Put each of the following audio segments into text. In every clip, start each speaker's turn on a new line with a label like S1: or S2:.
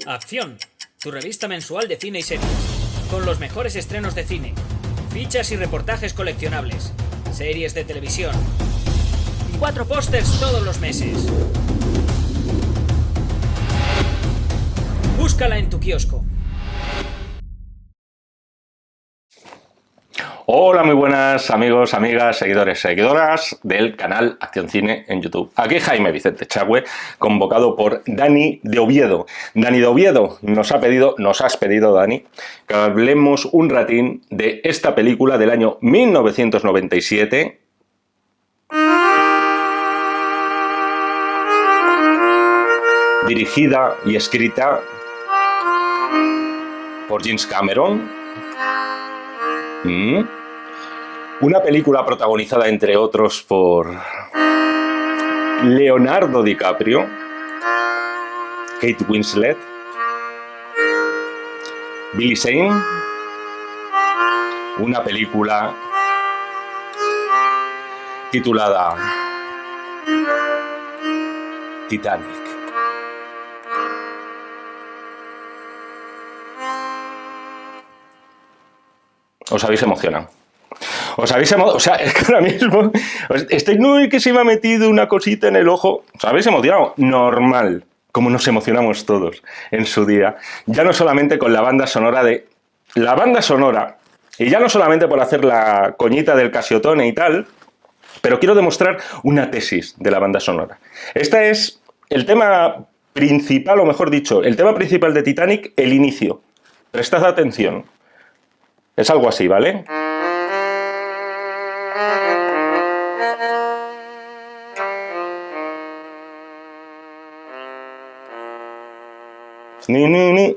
S1: Acción, tu revista mensual de cine y series, con los mejores estrenos de cine, fichas y reportajes coleccionables, series de televisión y 4 pósters todos los meses. Búscala en tu kiosco.
S2: Hola, muy buenas amigos, amigas, seguidores, seguidoras del canal Acción Cine en YouTube. Aquí Jaime Vicente Chagüe, convocado por Dani de Oviedo. Dani de Oviedo nos has pedido, Dani, que hablemos un ratín de esta película del año 1997. Dirigida y escrita por James Cameron. Una película protagonizada, entre otros, por Leonardo DiCaprio, Kate Winslet, Billy Zane. Una película titulada Titanic. Os habéis emocionado. Os habéis emocionado. O sea, es que ahora mismo estoy muy que se me ha metido una cosita en el ojo. ¿Os habéis emocionado? Normal. Como nos emocionamos todos en su día. Ya no solamente con la banda sonora y ya no solamente por hacer la coñita del Casiotone y tal, pero quiero demostrar una tesis de la banda sonora. Este es el tema principal, o mejor dicho, el tema principal de Titanic, el inicio. Prestad atención. Es algo así, ¿vale?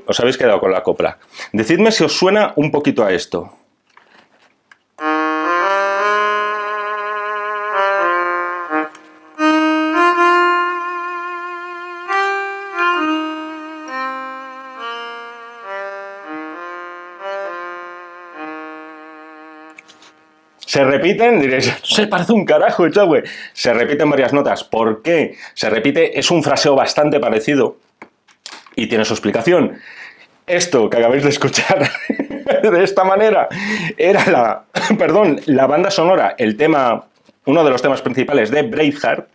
S2: Os habéis quedado con la copla. Decidme si os suena un poquito a esto. Se repiten, diréis, se parece un carajo, Chagüe. Se repiten varias notas. ¿Por qué? Se repite, es un fraseo bastante parecido y tiene su explicación. Esto que acabáis de escuchar de esta manera era la banda sonora, el tema, uno de los temas principales de Braveheart,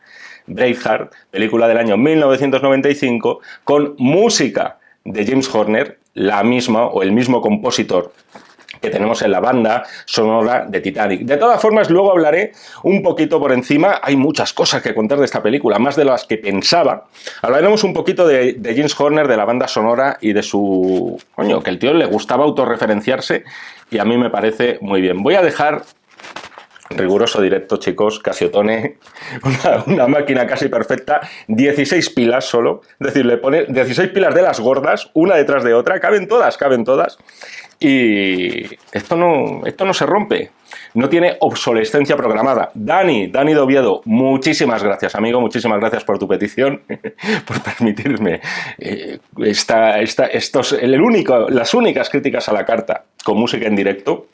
S2: película del año 1995, con música de James Horner, la misma o el mismo compositor que tenemos en la banda sonora de Titanic. De todas formas, luego hablaré un poquito por encima. Hay muchas cosas que contar de esta película, más de las que pensaba. Hablaremos un poquito de James Horner, de la banda sonora y de su... Coño, que el tío le gustaba autorreferenciarse y a mí me parece muy bien. Voy a dejar... Riguroso directo, chicos, Casiotone, una máquina casi perfecta, 16 pilas solo, es decir, le pone 16 pilas de las gordas, una detrás de otra, caben todas, y esto no se rompe, no tiene obsolescencia programada. Dani de Oviedo, muchísimas gracias, amigo, muchísimas gracias por tu petición, por permitirme las únicas críticas a la carta con música en directo.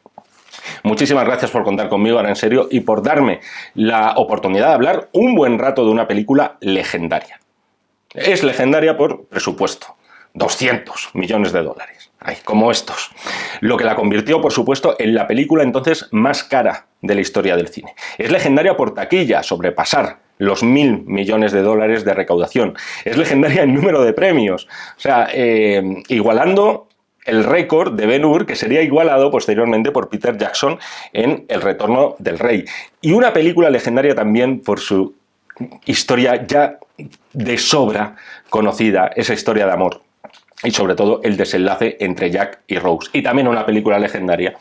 S2: Muchísimas gracias por contar conmigo, ahora en serio, y por darme la oportunidad de hablar un buen rato de una película legendaria. Es legendaria por presupuesto, 200 millones de dólares, ay, como estos. Lo que la convirtió, por supuesto, en la película entonces más cara de la historia del cine. Es legendaria por taquilla, sobrepasar los 1.000 millones de dólares de recaudación. Es legendaria en número de premios, o sea, igualando el récord de Ben-Hur, que sería igualado posteriormente por Peter Jackson en El Retorno del Rey. Y una película legendaria también por su historia ya de sobra conocida, esa historia de amor. Y sobre todo el desenlace entre Jack y Rose. Y también una película legendaria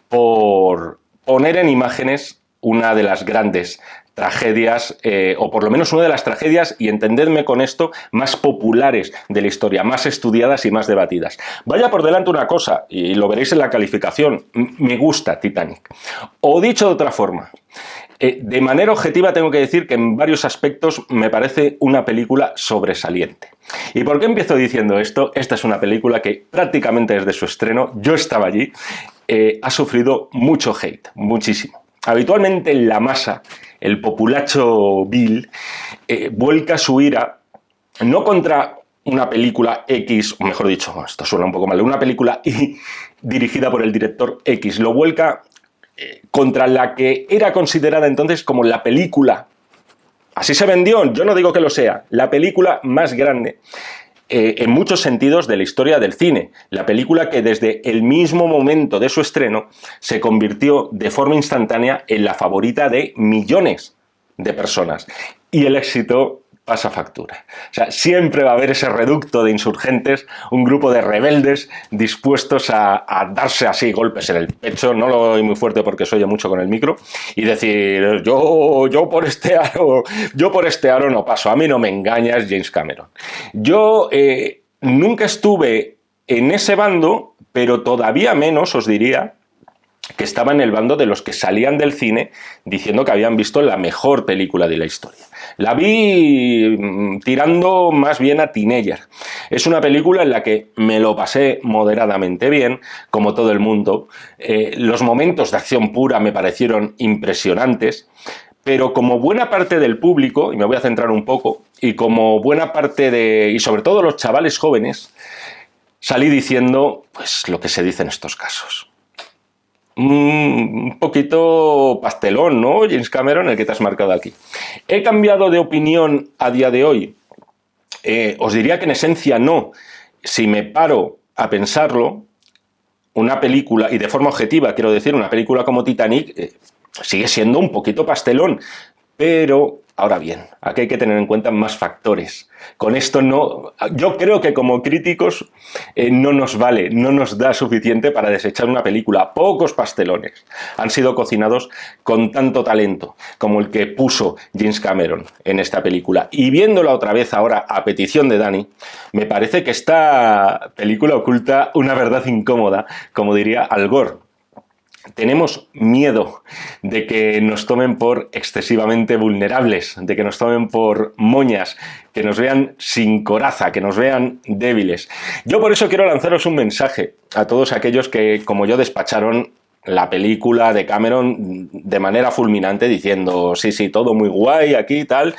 S2: por poner en imágenes una de las grandes tragedias, o por lo menos una de las tragedias, y entendedme con esto, más populares de la historia, más estudiadas y más debatidas. Vaya por delante una cosa, y lo veréis en la calificación, me gusta Titanic. O dicho de otra forma, de manera objetiva tengo que decir que en varios aspectos me parece una película sobresaliente. ¿Y por qué empiezo diciendo esto? Esta es una película que prácticamente desde su estreno, yo estaba allí, ha sufrido mucho hate, muchísimo. Habitualmente la masa, el populacho vil, vuelca su ira no contra una película X, o mejor dicho, esto suena un poco mal, una película Y dirigida por el director X, lo vuelca contra la que era considerada entonces como la película, así se vendió, yo no digo que lo sea, la película más grande en muchos sentidos de la historia del cine, la película que desde el mismo momento de su estreno se convirtió de forma instantánea en la favorita de millones de personas, y el éxito pasa factura. O sea, siempre va a haber ese reducto de insurgentes, un grupo de rebeldes dispuestos a darse así golpes en el pecho, no lo doy muy fuerte porque se oye mucho con el micro, y decir, yo por este aro no paso, a mí no me engañas, James Cameron. Yo nunca estuve en ese bando, pero todavía menos os diría que estaba en el bando de los que salían del cine diciendo que habían visto la mejor película de la historia. La vi tirando más bien a teenager. Es una película en la que me lo pasé moderadamente bien, como todo el mundo. Los momentos de acción pura me parecieron impresionantes, pero como buena parte del público, y me voy a centrar un poco, y como buena parte y sobre todo los chavales jóvenes, salí diciendo pues lo que se dice en estos casos. Un poquito pastelón, ¿no, James Cameron, el que te has marcado aquí? ¿He cambiado de opinión a día de hoy? Os diría que en esencia no. Si me paro a pensarlo, una película, y de forma objetiva quiero decir, una película como Titanic sigue siendo un poquito pastelón, pero ahora bien, aquí hay que tener en cuenta más factores. Con esto no, yo creo que como críticos no nos vale, no nos da suficiente para desechar una película. Pocos pastelones han sido cocinados con tanto talento como el que puso James Cameron en esta película. Y viéndola otra vez ahora a petición de Dani, me parece que esta película oculta una verdad incómoda, como diría Al Gore. Tenemos miedo de que nos tomen por excesivamente vulnerables, de que nos tomen por moñas, que nos vean sin coraza, que nos vean débiles. Yo por eso quiero lanzaros un mensaje a todos aquellos que, como yo, despacharon la película de Cameron de manera fulminante, diciendo, sí, todo muy guay aquí y tal,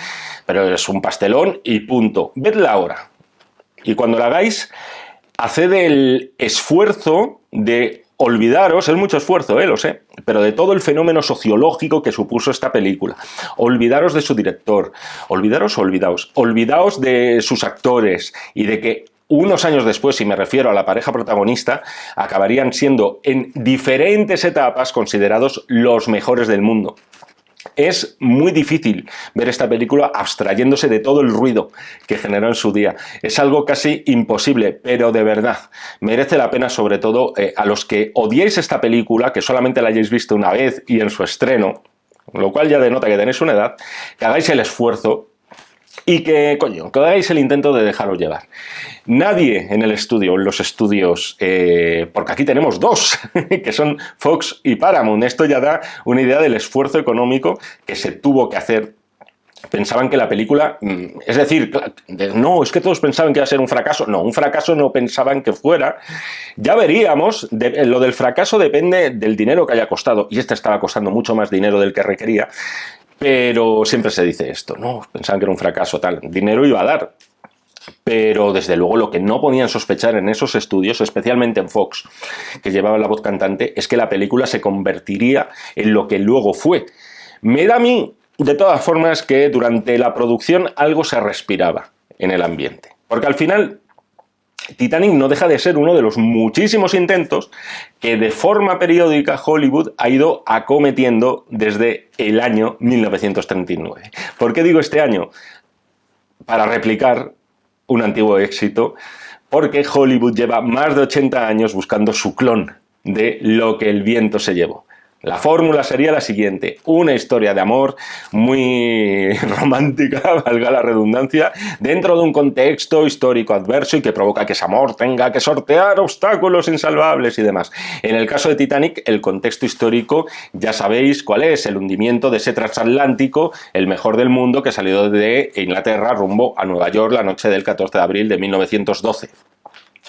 S2: pero es un pastelón y punto. Vedla ahora. Y cuando la hagáis, haced el esfuerzo de olvidaros, es mucho esfuerzo, lo sé, pero de todo el fenómeno sociológico que supuso esta película. Olvidaros de su director, olvidaos de sus actores y de que unos años después, si me refiero a la pareja protagonista, acabarían siendo en diferentes etapas considerados los mejores del mundo. Es muy difícil ver esta película abstrayéndose de todo el ruido que generó en su día. Es algo casi imposible, pero de verdad merece la pena, sobre todo a los que odiéis esta película, que solamente la hayáis visto una vez y en su estreno, lo cual ya denota que tenéis una edad, que hagáis el esfuerzo y que hagáis el intento de dejaros llevar. Nadie en el estudio, en los estudios, porque aquí tenemos dos, que son Fox y Paramount. Esto ya da una idea del esfuerzo económico que se tuvo que hacer. Pensaban que la película, es decir, no, es que todos pensaban que iba a ser un fracaso. No, un fracaso no pensaban que fuera. Ya veríamos, lo del fracaso depende del dinero que haya costado, y este estaba costando mucho más dinero del que requería. Pero siempre se dice esto, ¿no? Pensaban que era un fracaso, tal. Dinero iba a dar. Pero desde luego lo que no podían sospechar en esos estudios, especialmente en Fox, que llevaba la voz cantante, es que la película se convertiría en lo que luego fue. Me da a mí, de todas formas, que durante la producción algo se respiraba en el ambiente. Porque al final Titanic no deja de ser uno de los muchísimos intentos que de forma periódica Hollywood ha ido acometiendo desde el año 1939. ¿Por qué digo este año? Para replicar un antiguo éxito, porque Hollywood lleva más de 80 años buscando su clon de Lo que el viento se llevó. La fórmula sería la siguiente: una historia de amor muy romántica, valga la redundancia, dentro de un contexto histórico adverso y que provoca que ese amor tenga que sortear obstáculos insalvables y demás. En el caso de Titanic, el contexto histórico ya sabéis cuál es: el hundimiento de ese transatlántico, el mejor del mundo, que salió de Inglaterra rumbo a Nueva York la noche del 14 de abril de 1912.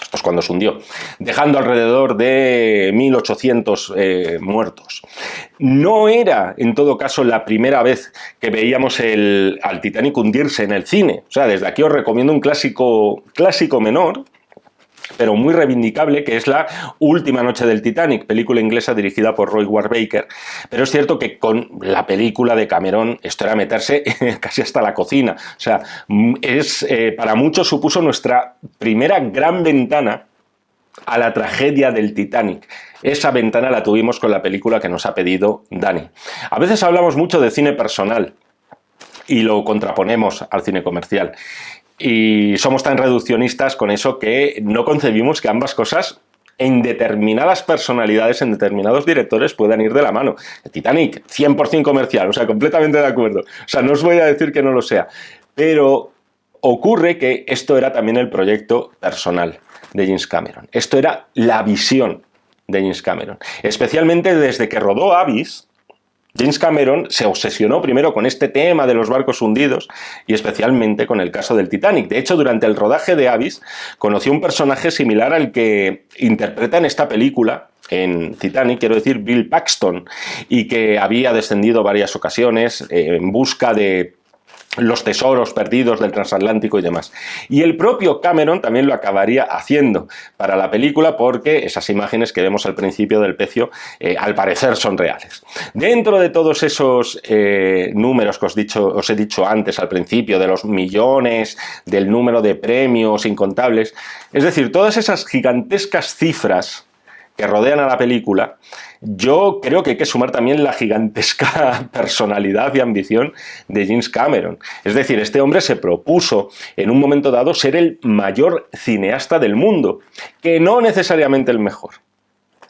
S2: Esto es cuando se hundió, dejando alrededor de 1.800 muertos. No era, en todo caso, la primera vez que veíamos al Titanic hundirse en el cine. O sea, desde aquí os recomiendo un clásico menor, pero muy reivindicable, que es La última noche del Titanic, película inglesa dirigida por Roy Ward Baker. Pero es cierto que con la película de Cameron esto era meterse casi hasta la cocina. O sea, para muchos supuso nuestra primera gran ventana a la tragedia del Titanic. Esa ventana la tuvimos con la película que nos ha pedido Dani. A veces hablamos mucho de cine personal y lo contraponemos al cine comercial. Y somos tan reduccionistas con eso que no concebimos que ambas cosas en determinadas personalidades, en determinados directores, puedan ir de la mano. El Titanic, 100% comercial, o sea, completamente de acuerdo. O sea, no os voy a decir que no lo sea. Pero ocurre que esto era también el proyecto personal de James Cameron. Esto era la visión de James Cameron. Especialmente desde que rodó Abyss, James Cameron se obsesionó primero con este tema de los barcos hundidos y especialmente con el caso del Titanic. De hecho, durante el rodaje de Abyss conoció un personaje similar al que interpreta en esta película, en Titanic, quiero decir, Bill Paxton, y que había descendido varias ocasiones en busca de los tesoros perdidos del transatlántico y demás. Y el propio Cameron también lo acabaría haciendo para la película, porque esas imágenes que vemos al principio del pecio al parecer son reales. Dentro de todos esos números que os he dicho antes al principio, de los millones, del número de premios incontables, es decir, todas esas gigantescas cifras que rodean a la película, yo creo que hay que sumar también la gigantesca personalidad y ambición de James Cameron. Es decir, este hombre se propuso en un momento dado ser el mayor cineasta del mundo, que no necesariamente el mejor.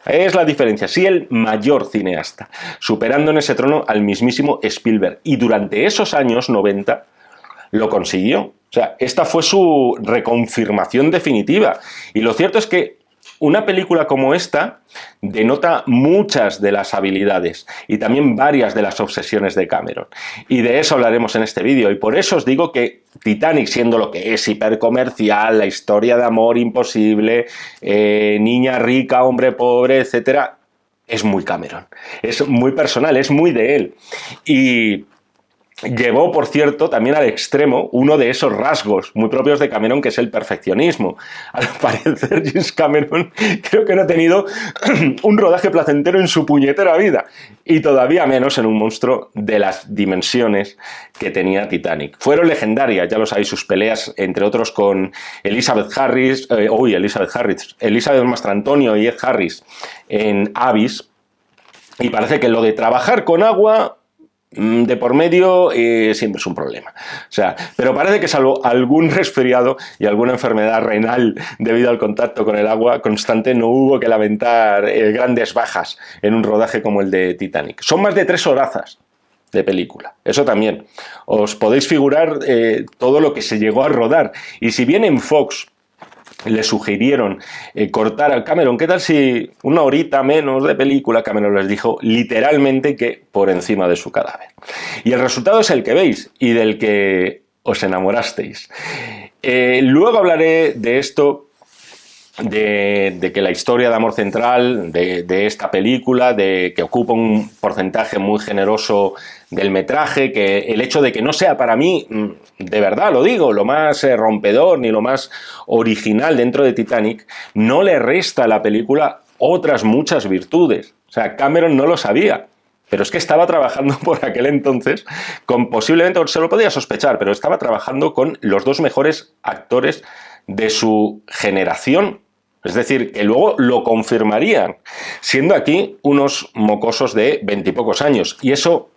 S2: Es la diferencia, sí, el mayor cineasta, superando en ese trono al mismísimo Spielberg. Y durante esos años 90 lo consiguió. O sea, esta fue su reconfirmación definitiva. Y lo cierto es que una película como esta denota muchas de las habilidades y también varias de las obsesiones de Cameron. Y de eso hablaremos en este vídeo. Y por eso os digo que Titanic, siendo lo que es, hipercomercial, la historia de amor imposible, niña rica, hombre pobre, etcétera, es muy Cameron. Es muy personal, es muy de él. Y llevó, por cierto, también al extremo uno de esos rasgos muy propios de Cameron, que es el perfeccionismo. Al parecer, James Cameron creo que no ha tenido un rodaje placentero en su puñetera vida, y todavía menos en un monstruo de las dimensiones que tenía Titanic. Fueron legendarias, ya lo sabéis, sus peleas, entre otros con Elizabeth Mastrantonio y Ed Harris en Abyss, y parece que lo de trabajar con agua de por medio siempre es un problema. O sea, pero parece que salvo algún resfriado y alguna enfermedad renal debido al contacto con el agua constante, no hubo que lamentar grandes bajas en un rodaje como el de Titanic. Son más de 3 horazas de película, eso también. Os podéis figurar todo lo que se llegó a rodar. Y si bien en Fox le sugirieron cortar a Cameron, ¿qué tal si una horita menos de película? Cameron les dijo literalmente que por encima de su cadáver. Y el resultado es el que veis y del que os enamorasteis. Luego hablaré de esto, de que la historia de amor central de esta película, de que ocupa un porcentaje muy generoso del metraje, que el hecho de que no sea para mí, de verdad lo digo, lo más rompedor ni lo más original dentro de Titanic, no le resta a la película otras muchas virtudes. O sea, Cameron no lo sabía, pero es que estaba trabajando por aquel entonces con, posiblemente se lo podía sospechar, pero estaba trabajando con los 2 mejores actores de su generación. Es decir, que luego lo confirmarían, siendo aquí unos mocosos de 20 y pocos años. Y eso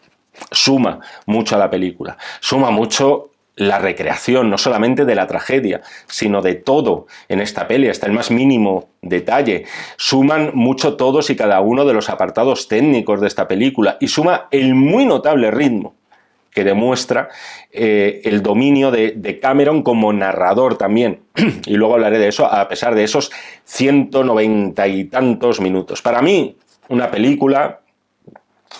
S2: suma mucho a la película, suma mucho la recreación, no solamente de la tragedia, sino de todo en esta peli, hasta el más mínimo detalle. Suman mucho todos y cada uno de los apartados técnicos de esta película, y suma el muy notable ritmo que demuestra el dominio de Cameron como narrador también. Y luego hablaré de eso, a pesar de esos 190 y tantos minutos. Para mí, una película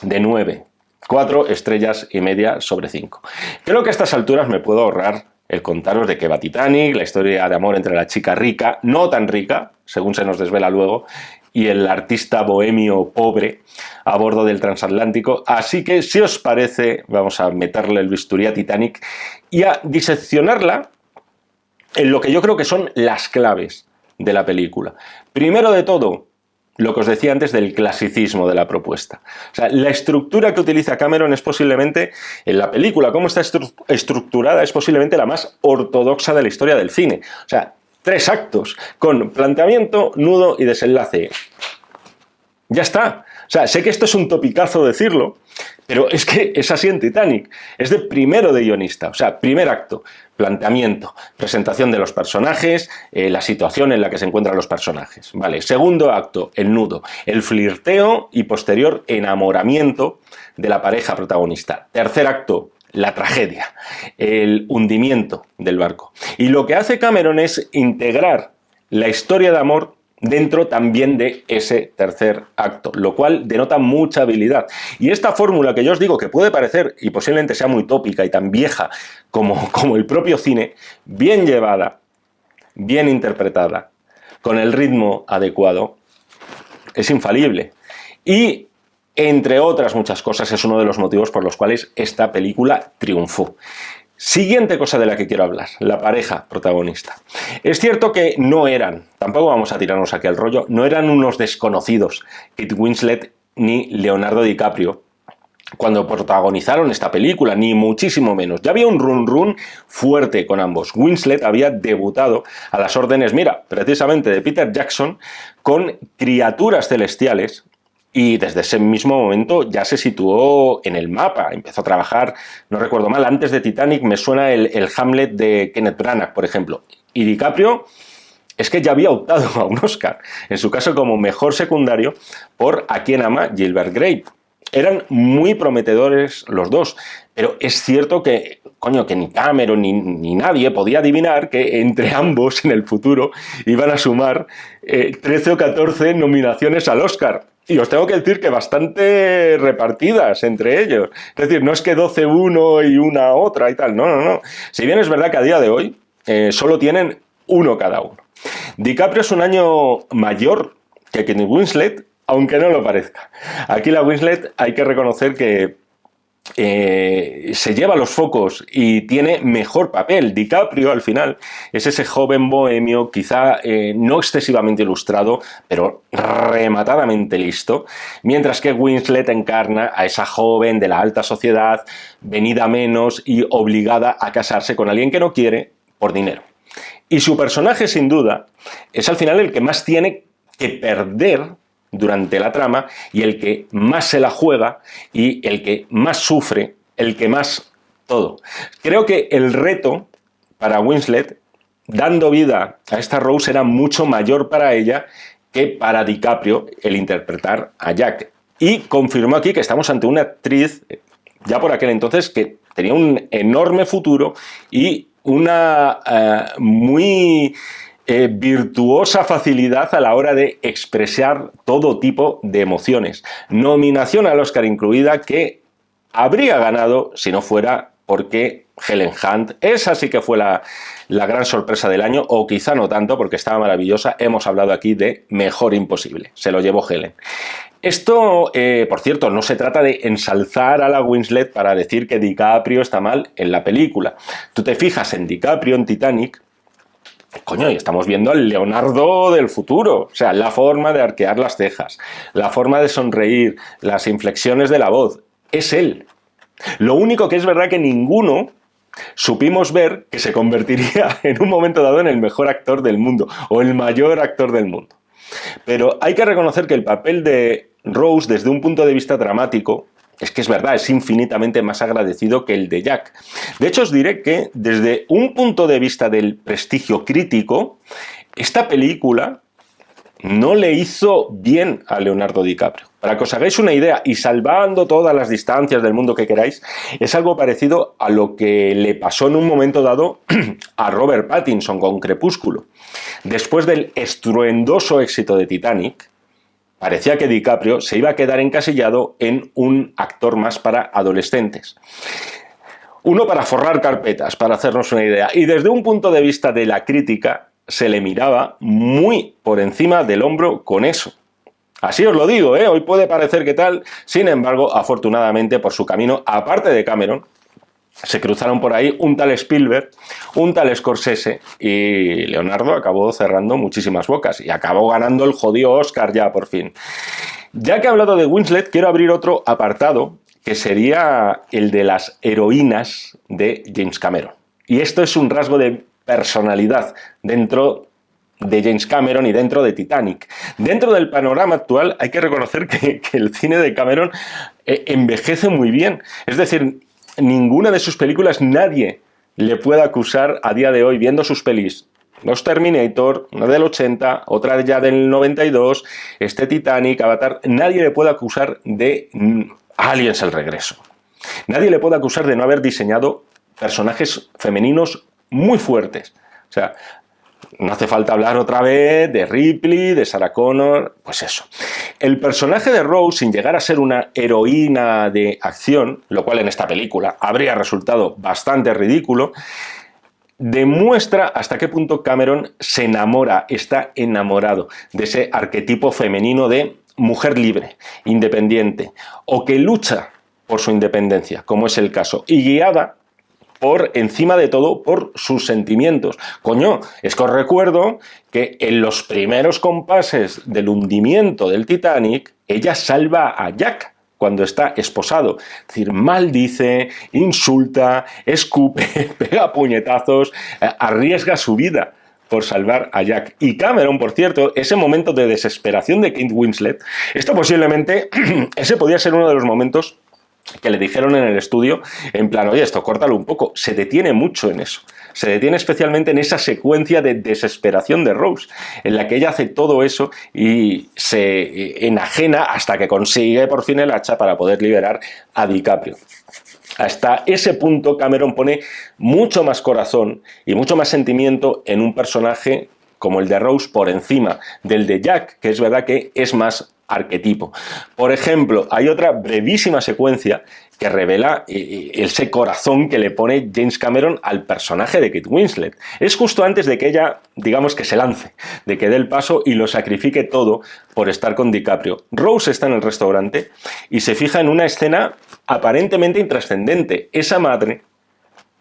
S2: de 9, 4 estrellas y media sobre 5. Creo que a estas alturas me puedo ahorrar el contaros de qué va Titanic, la historia de amor entre la chica rica, no tan rica, según se nos desvela luego, y el artista bohemio pobre a bordo del transatlántico. Así que, si os parece, vamos a meterle el bisturí a Titanic y a diseccionarla en lo que yo creo que son las claves de la película. Primero de todo, lo que os decía antes del clasicismo de la propuesta. O sea, la estructura que utiliza Cameron es posiblemente, en la película, cómo está estructurada, es posiblemente la más ortodoxa de la historia del cine. O sea, 3 actos, con planteamiento, nudo y desenlace. Ya está. O sea, sé que esto es un topicazo decirlo, pero es que es así en Titanic. Es de primero de guionista. O sea, primer acto, planteamiento, presentación de los personajes, la situación en la que se encuentran los personajes. Vale. Segundo acto, el nudo, el flirteo y posterior enamoramiento de la pareja protagonista. Tercer acto, la tragedia, el hundimiento del barco. Y lo que hace Cameron es integrar la historia de amor dentro también de ese tercer acto, lo cual denota mucha habilidad. Y esta fórmula que yo os digo que puede parecer, y posiblemente sea muy tópica y tan vieja como el propio cine, bien llevada, bien interpretada, con el ritmo adecuado, es infalible. Y, entre otras muchas cosas, es uno de los motivos por los cuales esta película triunfó. Siguiente cosa de la que quiero hablar, la pareja protagonista. Es cierto que no eran, tampoco vamos a tirarnos aquí al rollo, no eran unos desconocidos Kate Winslet ni Leonardo DiCaprio cuando protagonizaron esta película, ni muchísimo menos. Ya había un run fuerte con ambos. Winslet había debutado a las órdenes, mira, precisamente de Peter Jackson, con Criaturas Celestiales, y desde ese mismo momento ya se situó en el mapa. Empezó a trabajar, no recuerdo mal, antes de Titanic me suena el Hamlet de Kenneth Branagh, por ejemplo. Y DiCaprio es que ya había optado a un Oscar, en su caso como mejor secundario, por A quien ama, Gilbert Grape. Eran muy prometedores los dos, pero es cierto que, coño, que ni Cameron ni nadie podía adivinar que entre ambos en el futuro iban a sumar 13 o 14 nominaciones al Oscar. Y os tengo que decir que bastante repartidas entre ellos. Es decir, no es que 12 uno y una otra y tal, no. Si bien es verdad que a día de hoy solo tienen uno cada uno. DiCaprio es un año mayor que Kate Winslet, aunque no lo parezca. Aquí la Winslet hay que reconocer que se lleva los focos y tiene mejor papel. DiCaprio, al final, es ese joven bohemio, quizá no excesivamente ilustrado, pero rematadamente listo, mientras que Winslet encarna a esa joven de la alta sociedad, venida menos y obligada a casarse con alguien que no quiere por dinero. Y su personaje, sin duda, es al final el que más tiene que perder durante la trama y el que más se la juega y el que más sufre, el que más todo. Creo que el reto para Winslet, dando vida a esta Rose, era mucho mayor para ella que para DiCaprio el interpretar a Jack. Y confirmó aquí que estamos ante una actriz, ya por aquel entonces, que tenía un enorme futuro y una muy virtuosa facilidad a la hora de expresar todo tipo de emociones. Nominación al Oscar incluida, que habría ganado si no fuera porque Helen Hunt, esa sí que fue la gran sorpresa del año, o quizá no tanto porque estaba maravillosa. Hemos hablado aquí de Mejor Imposible, se lo llevó Helen. Esto, por cierto, no se trata de ensalzar a la Winslet para decir que DiCaprio está mal en la película. Tú te fijas en DiCaprio en Titanic, coño, y estamos viendo al Leonardo del futuro. O sea, la forma de arquear las cejas, la forma de sonreír, las inflexiones de la voz, es él. Lo único que es verdad que ninguno supimos ver que se convertiría en un momento dado en el mejor actor del mundo o el mayor actor del mundo. Pero hay que reconocer que el papel de Rose, desde un punto de vista dramático, es que es verdad, es infinitamente más agradecido que el de Jack. De hecho, os diré que desde un punto de vista del prestigio crítico, esta película no le hizo bien a Leonardo DiCaprio. Para que os hagáis una idea, y salvando todas las distancias del mundo que queráis, es algo parecido a lo que le pasó en un momento dado a Robert Pattinson con Crepúsculo. Después del estruendoso éxito de Titanic, parecía que DiCaprio se iba a quedar encasillado en un actor más para adolescentes. Uno para forrar carpetas, para hacernos una idea. Y desde un punto de vista de la crítica, se le miraba muy por encima del hombro con eso. Así os lo digo, hoy puede parecer que tal, sin embargo, afortunadamente por su camino, aparte de Cameron, se cruzaron por ahí un tal Spielberg, un tal Scorsese, y Leonardo acabó cerrando muchísimas bocas y acabó ganando el jodido Oscar ya por fin. Ya que he hablado de Winslet, quiero abrir otro apartado que sería el de las heroínas de James Cameron. Y esto es un rasgo de personalidad dentro de James Cameron y dentro de Titanic. Dentro del panorama actual hay que reconocer que el cine de Cameron envejece muy bien. Es decir, ninguna de sus películas, nadie le puede acusar a día de hoy, viendo sus pelis, los Terminator, una del 80, otra ya del 92, Titanic, Avatar, nadie le puede acusar de Aliens el regreso. Nadie le puede acusar de no haber diseñado personajes femeninos muy fuertes. O sea, no hace falta hablar otra vez de Ripley, de Sarah Connor, pues eso. El personaje de Rose, sin llegar a ser una heroína de acción, lo cual en esta película habría resultado bastante ridículo, demuestra hasta qué punto Cameron se enamora, está enamorado de ese arquetipo femenino de mujer libre, independiente, o que lucha por su independencia, como es el caso, y guiada por encima de todo por sus sentimientos. Coño, es que os recuerdo que en los primeros compases del hundimiento del Titanic, ella salva a Jack cuando está esposado. Es decir, maldice, insulta, escupe, pega puñetazos, arriesga su vida por salvar a Jack. Y Cameron, por cierto, ese momento de desesperación de Kate Winslet, esto posiblemente, ese podía ser uno de los momentos que le dijeron en el estudio, en plan, oye, esto córtalo un poco. Se detiene mucho en eso. Se detiene especialmente en esa secuencia de desesperación de Rose, en la que ella hace todo eso y se enajena hasta que consigue por fin el hacha para poder liberar a DiCaprio. Hasta ese punto Cameron pone mucho más corazón y mucho más sentimiento en un personaje como el de Rose por encima del de Jack, que es verdad que es más arquetipo. Por ejemplo, hay otra brevísima secuencia que revela ese corazón que le pone James Cameron al personaje de Kate Winslet. Es justo antes de que ella, digamos, que se lance, de que dé el paso y lo sacrifique todo por estar con DiCaprio. Rose está en el restaurante y se fija en una escena aparentemente intrascendente. Esa madre,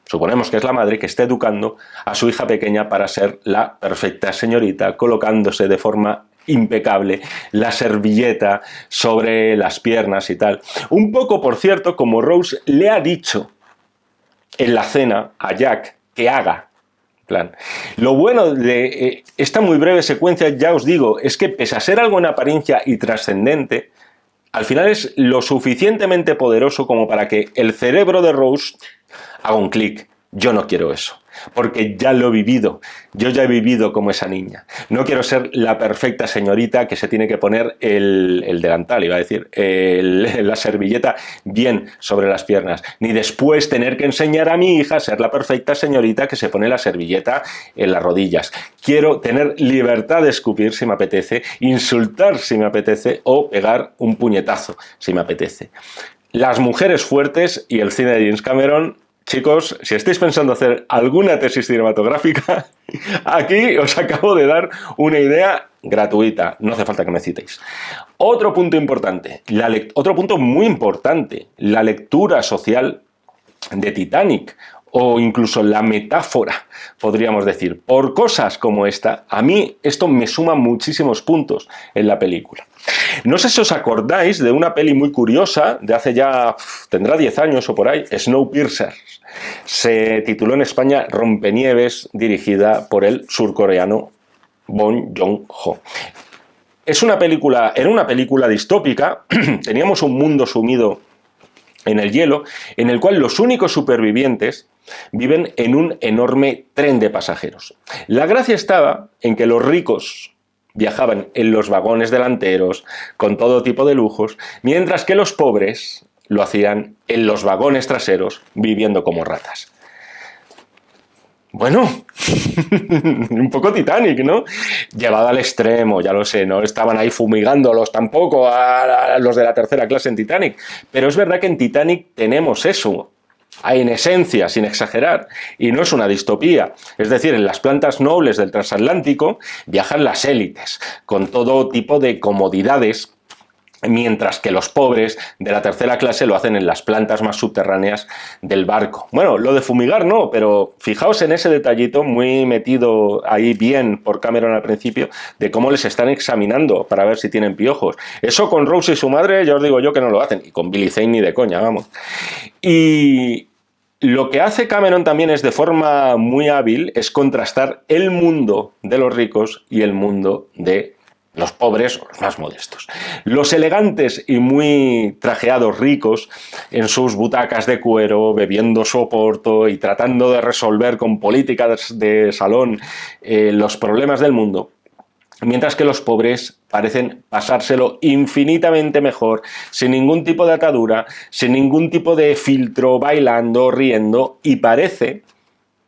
S2: suponemos que es la madre, que está educando a su hija pequeña para ser la perfecta señorita, colocándose de forma impecable la servilleta sobre las piernas y tal. Un poco, por cierto, como Rose le ha dicho en la cena a Jack que haga. Plan. Lo bueno de esta muy breve secuencia, ya os digo, es que pese a ser algo en apariencia y trascendente, al final es lo suficientemente poderoso como para que el cerebro de Rose haga un clic. Yo no quiero eso, porque ya lo he vivido. Yo ya he vivido como esa niña. No quiero ser la perfecta señorita que se tiene que poner el delantal, iba a decir, la servilleta bien sobre las piernas. Ni después tener que enseñar a mi hija a ser la perfecta señorita que se pone la servilleta en las rodillas. Quiero tener libertad de escupir si me apetece, insultar si me apetece o pegar un puñetazo si me apetece. Las mujeres fuertes y el cine de James Cameron. Chicos, si estáis pensando hacer alguna tesis cinematográfica, aquí os acabo de dar una idea gratuita, no hace falta que me citéis. Otro punto importante, otro punto muy importante, la lectura social de Titanic, o incluso la metáfora, podríamos decir. Por cosas como esta, a mí esto me suma muchísimos puntos en la película. No sé si os acordáis de una peli muy curiosa, de hace ya, tendrá 10 años o por ahí, Snowpiercer. Se tituló en España Rompenieves, dirigida por el surcoreano Bong Joon-ho. Era una película distópica, teníamos un mundo sumido en el hielo, en el cual los únicos supervivientes viven en un enorme tren de pasajeros. La gracia estaba en que los ricos viajaban en los vagones delanteros, con todo tipo de lujos, mientras que los pobres lo hacían en los vagones traseros, viviendo como ratas. Bueno, un poco Titanic, ¿no? Llevado al extremo, ya lo sé, no estaban ahí fumigándolos tampoco a los de la tercera clase en Titanic, pero es verdad que en Titanic tenemos eso. en esencia, sin exagerar, y no es una distopía. Es decir, en las plantas nobles del transatlántico viajan las élites, con todo tipo de comodidades, mientras que los pobres de la tercera clase lo hacen en las plantas más subterráneas del barco. Bueno, lo de fumigar no, pero fijaos en ese detallito muy metido ahí bien por Cameron al principio, de cómo les están examinando para ver si tienen piojos. Eso con Rose y su madre, ya os digo yo que no lo hacen, y con Billy Zane ni de coña, vamos. Y lo que hace Cameron también es de forma muy hábil, es contrastar el mundo de los ricos y el mundo de los pobres o los más modestos. Los elegantes y muy trajeados ricos en sus butacas de cuero, bebiendo su oporto y tratando de resolver con políticas de salón los problemas del mundo, mientras que los pobres parecen pasárselo infinitamente mejor, sin ningún tipo de atadura, sin ningún tipo de filtro, bailando, riendo, y parece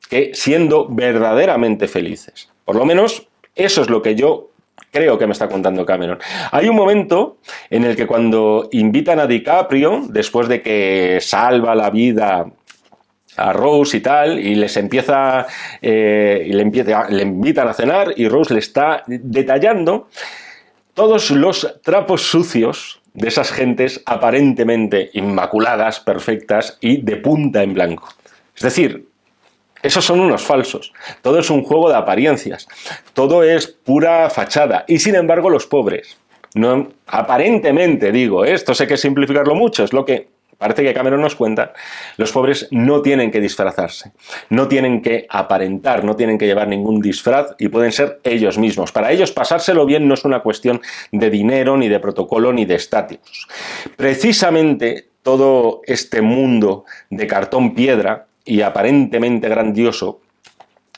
S2: que siendo verdaderamente felices. Por lo menos eso es lo que yo creo que me está contando Cameron. Hay un momento en el que cuando invitan a DiCaprio, después de que salva la vida a Rose y tal, y le invitan a cenar, y Rose le está detallando todos los trapos sucios de esas gentes aparentemente inmaculadas, perfectas y de punta en blanco. Es decir, esos son unos falsos. Todo es un juego de apariencias. Todo es pura fachada. Y sin embargo, los pobres, no, aparentemente digo, esto sé que simplificarlo mucho, es lo que parece que Cameron nos cuenta, los pobres no tienen que disfrazarse, no tienen que aparentar, no tienen que llevar ningún disfraz y pueden ser ellos mismos. Para ellos pasárselo bien no es una cuestión de dinero, ni de protocolo, ni de estatus. Precisamente todo este mundo de cartón piedra y aparentemente grandioso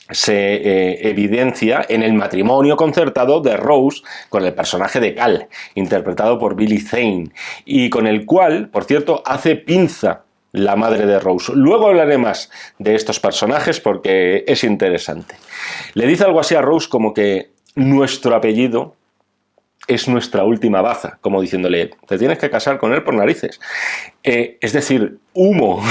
S2: se evidencia en el matrimonio concertado de Rose con el personaje de Cal, interpretado por Billy Zane, y con el cual, por cierto, hace pinza la madre de Rose. Luego hablaré más de estos personajes porque es interesante. Le dice algo así a Rose como que nuestro apellido es nuestra última baza, como diciéndole, te tienes que casar con él por narices. Es decir, humo.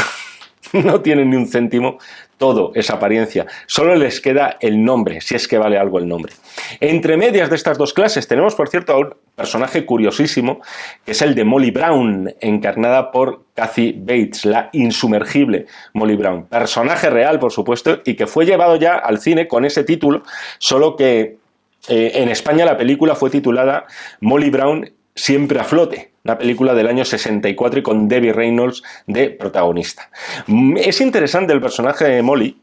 S2: No tienen ni un céntimo, todo es apariencia. Solo les queda el nombre, si es que vale algo el nombre. Entre medias de estas dos clases tenemos, por cierto, a un personaje curiosísimo, que es el de Molly Brown, encarnada por Kathy Bates, la insumergible Molly Brown. Personaje real, por supuesto, y que fue llevado ya al cine con ese título, solo que en España la película fue titulada Molly Brown siempre a flote, una película del año 64 y con Debbie Reynolds de protagonista. Es interesante el personaje de Molly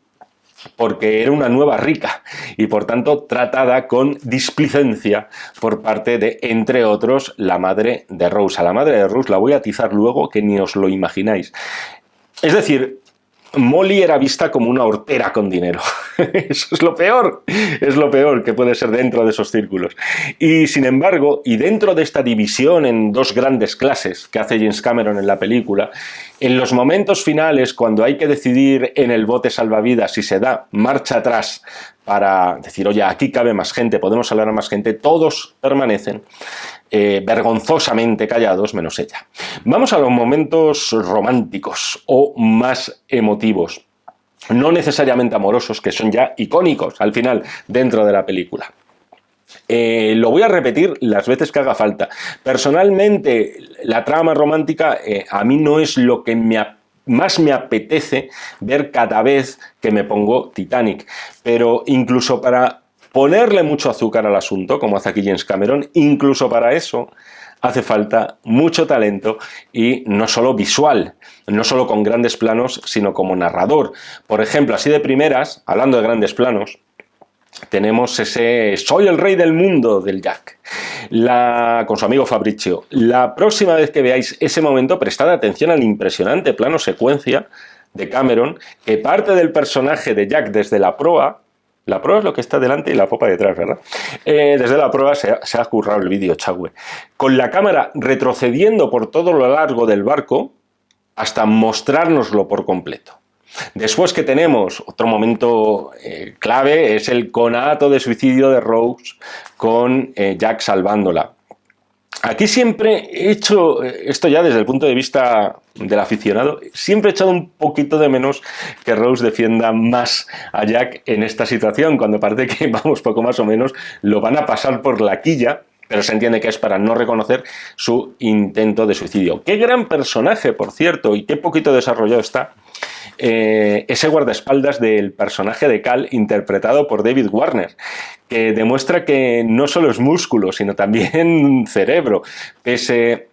S2: porque era una nueva rica y por tanto tratada con displicencia por parte de, entre otros, la madre de Rose. A la madre de Rose la voy a atizar luego que ni os lo imagináis. Es decir, Molly era vista como una hortera con dinero. Eso es lo peor que puede ser dentro de esos círculos. Y sin embargo, y dentro de esta división en dos grandes clases que hace James Cameron en la película, en los momentos finales, cuando hay que decidir en el bote salvavidas si se da marcha atrás para decir, oye, aquí cabe más gente, podemos hablar a más gente, todos permanecen vergonzosamente callados, menos ella. Vamos a los momentos románticos o más emotivos, no necesariamente amorosos, que son ya icónicos al final dentro de la película. Lo voy a repetir las veces que haga falta. Personalmente, la trama romántica a mí no es lo que más me apetece ver cada vez que me pongo Titanic, pero incluso para ponerle mucho azúcar al asunto, como hace aquí James Cameron, incluso para eso hace falta mucho talento y no solo visual, no solo con grandes planos, sino como narrador. Por ejemplo, así de primeras, hablando de grandes planos, tenemos ese "Soy el rey del mundo" del Jack, con su amigo Fabrizio. La próxima vez que veáis ese momento, prestad atención al impresionante plano secuencia de Cameron, que parte del personaje de Jack desde la proa. La proa es lo que está delante y la popa detrás, ¿verdad? Desde la proa se ha currado el vídeo, chagüe. Con la cámara retrocediendo por todo lo largo del barco hasta mostrárnoslo por completo. Después que tenemos otro momento clave, es el conato de suicidio de Rose con Jack salvándola. Aquí siempre he hecho, esto ya desde el punto de vista del aficionado, siempre he echado un poquito de menos que Rose defienda más a Jack en esta situación, cuando parece que, vamos, poco más o menos lo van a pasar por la quilla, pero se entiende que es para no reconocer su intento de suicidio. ¡Qué gran personaje, por cierto! Y qué poquito desarrollado está ese guardaespaldas del personaje de Cal, interpretado por David Warner, que demuestra que no solo es músculo, sino también cerebro. Pese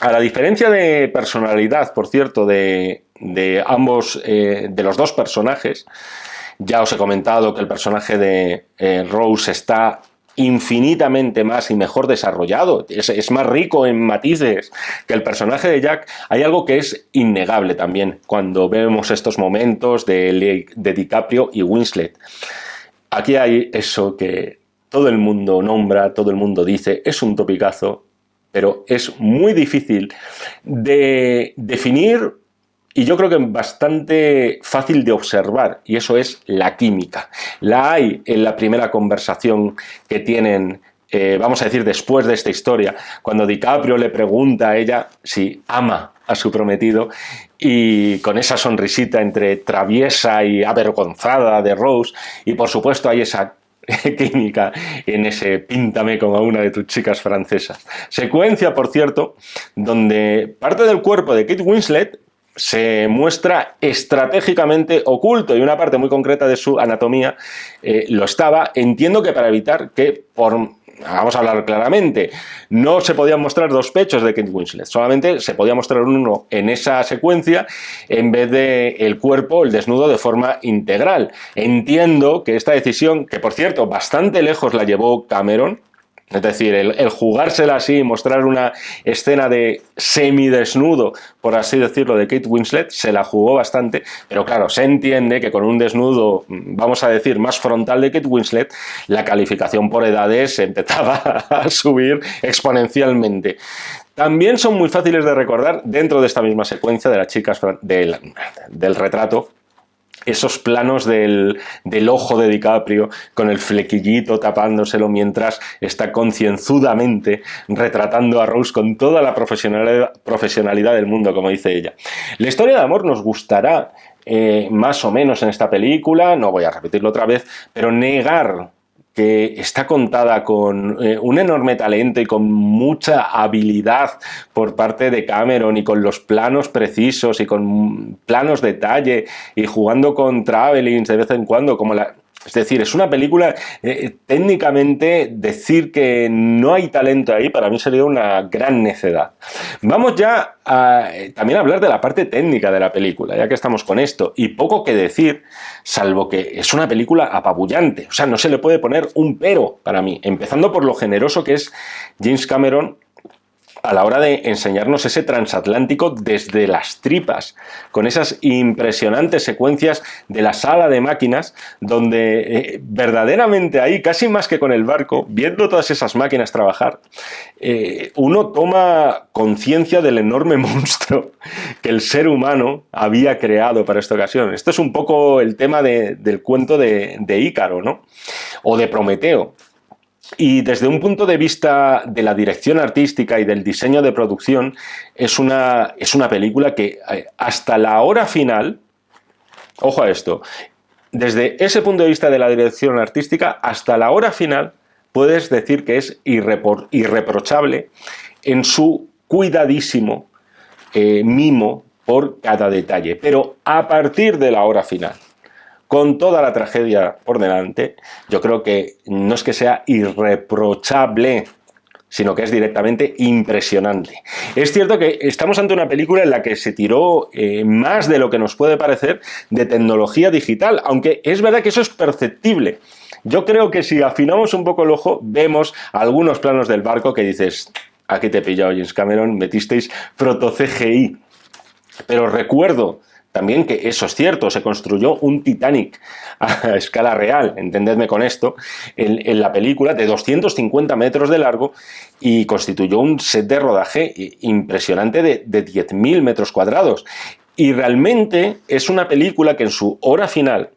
S2: a la diferencia de personalidad, por cierto, de ambos, de los dos personajes, ya os he comentado que el personaje de Rose está infinitamente más y mejor desarrollado, es más rico en matices que el personaje de Jack. Hay algo que es innegable también cuando vemos estos momentos de DiCaprio y Winslet. Aquí hay eso que todo el mundo nombra, todo el mundo dice, es un topicazo, pero es muy difícil de definir y yo creo que bastante fácil de observar, y eso es la química. La hay en la primera conversación que tienen, vamos a decir, después de esta historia, cuando DiCaprio le pregunta a ella si ama a su prometido, y con esa sonrisita entre traviesa y avergonzada de Rose, y por supuesto hay esa química en ese píntame como a una de tus chicas francesas. Secuencia, por cierto, donde parte del cuerpo de Kate Winslet se muestra estratégicamente oculto y una parte muy concreta de su anatomía lo estaba. Entiendo que para evitar que, vamos a hablar claramente, no se podían mostrar dos pechos de Kate Winslet, solamente se podía mostrar uno en esa secuencia en vez de el cuerpo, el desnudo de forma integral. Entiendo que esta decisión, que por cierto bastante lejos la llevó Cameron, es decir, el jugársela así y mostrar una escena de semidesnudo, por así decirlo, de Kate Winslet, se la jugó bastante, pero claro, se entiende que con un desnudo, vamos a decir, más frontal de Kate Winslet, la calificación por edades empezaba a subir exponencialmente. También son muy fáciles de recordar, dentro de esta misma secuencia de las chicas del retrato, esos planos del ojo de DiCaprio con el flequillito tapándoselo mientras está concienzudamente retratando a Rose con toda la profesionalidad del mundo, como dice ella. La historia de amor nos gustará más o menos en esta película, no voy a repetirlo otra vez, pero negar que está contada con un enorme talento y con mucha habilidad por parte de Cameron, y con los planos precisos y con planos detalle y jugando con travelings de vez en cuando, como es decir, es una película, técnicamente decir que no hay talento ahí para mí sería una gran necedad. Vamos ya también a hablar de la parte técnica de la película, ya que estamos con esto, y poco que decir, salvo que es una película apabullante. O sea, no se le puede poner un pero para mí, empezando por lo generoso que es James Cameron a la hora de enseñarnos ese transatlántico desde las tripas, con esas impresionantes secuencias de la sala de máquinas, donde verdaderamente ahí, casi más que con el barco, viendo todas esas máquinas trabajar, uno toma conciencia del enorme monstruo que el ser humano había creado para esta ocasión. Esto es un poco el tema del cuento de Ícaro, ¿no? O de Prometeo. Y desde un punto de vista de la dirección artística y del diseño de producción, es una película que hasta la hora final, ojo a esto, desde ese punto de vista de la dirección artística, hasta la hora final puedes decir que es irreprochable en su cuidadísimo mimo por cada detalle. Pero a partir de la hora final, con toda la tragedia por delante, yo creo que no es que sea irreprochable, sino que es directamente impresionante. Es cierto que estamos ante una película en la que se tiró más de lo que nos puede parecer de tecnología digital, aunque es verdad que eso es perceptible. Yo creo que si afinamos un poco el ojo, vemos algunos planos del barco que dices, aquí te he pillado, James Cameron, metisteis proto-CGI. Pero recuerdo también que eso es cierto, se construyó un Titanic a escala real, entendedme con esto, en la película de 250 metros de largo, y constituyó un set de rodaje impresionante de 10.000 metros cuadrados. Y realmente es una película que en su hora final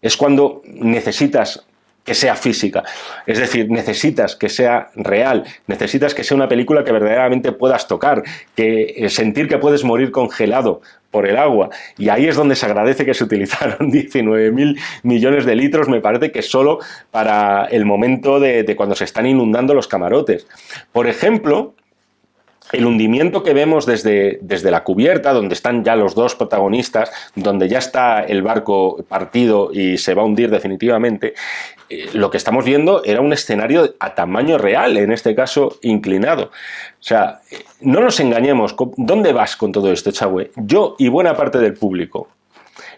S2: es cuando necesitas que sea física. Es decir, necesitas que sea real, necesitas que sea una película que verdaderamente puedas tocar, que sentir que puedes morir congelado por el agua. Y ahí es donde se agradece que se utilizaron 19.000 millones de litros, me parece que solo para el momento de cuando se están inundando los camarotes. Por ejemplo, el hundimiento que vemos desde la cubierta, donde están ya los dos protagonistas, donde ya está el barco partido y se va a hundir definitivamente, lo que estamos viendo era un escenario a tamaño real, en este caso inclinado. O sea, no nos engañemos, ¿dónde vas con todo esto, Chagüe? Yo y buena parte del público